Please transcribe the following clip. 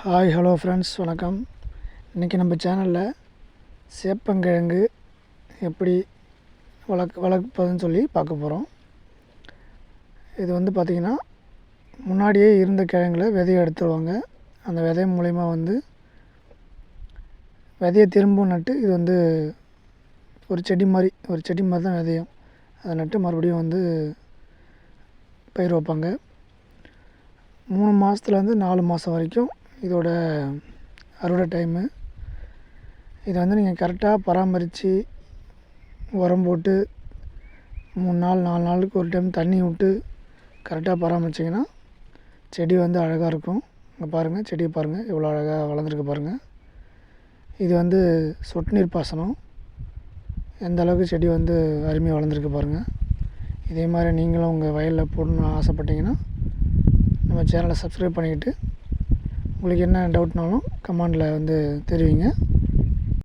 Hi hello friends, வணக்கம். இன்றைக்கி நம்ம சேனலில் சேப்பங்கிழங்கு எப்படி வளர்ப்பதுன்னு சொல்லி பார்க்க போகிறோம். இது வந்து பார்த்திங்கன்னா முன்னாடியே இருந்த கிழங்குல விதையை எடுத்துருவாங்க. அந்த விதை மூலிமா விதையை திரும்ப நட்டு இது ஒரு செடி மாதிரி தான் விதையும் அதை நட்டு மறுபடியும் பயிர் வைப்பாங்க. 3 மாதத்துலேருந்து 4 மாதம் வரைக்கும் இதோட அறுவடை டைமு. இதை நீங்கள் கரெக்டாக பராமரித்து உரம் போட்டு 3 நாள் 4 நாளுக்கு ஒரு டைம் தண்ணி விட்டு கரெக்டாக பராமரிச்சிங்கன்னா செடி அழகாக இருக்கும். இங்கே பாருங்கள், செடியை பாருங்கள் எவ்வளோ அழகாக வளர்ந்துருக்கு பாருங்கள். இது சொட்டு நீர் பாசனம். எந்த அளவுக்கு செடி அருமையாக வளர்ந்துருக்கு பாருங்கள். இதே மாதிரி நீங்களும் உங்கள் வயலில் போடணும்னு ஆசைப்பட்டீங்கன்னா நம்ம சேனலை சப்ஸ்கிரைப் பண்ணிக்கிட்டு உங்களுக்கு என்ன டவுட்னாலும் கமெண்டில் தெரிவிங்க.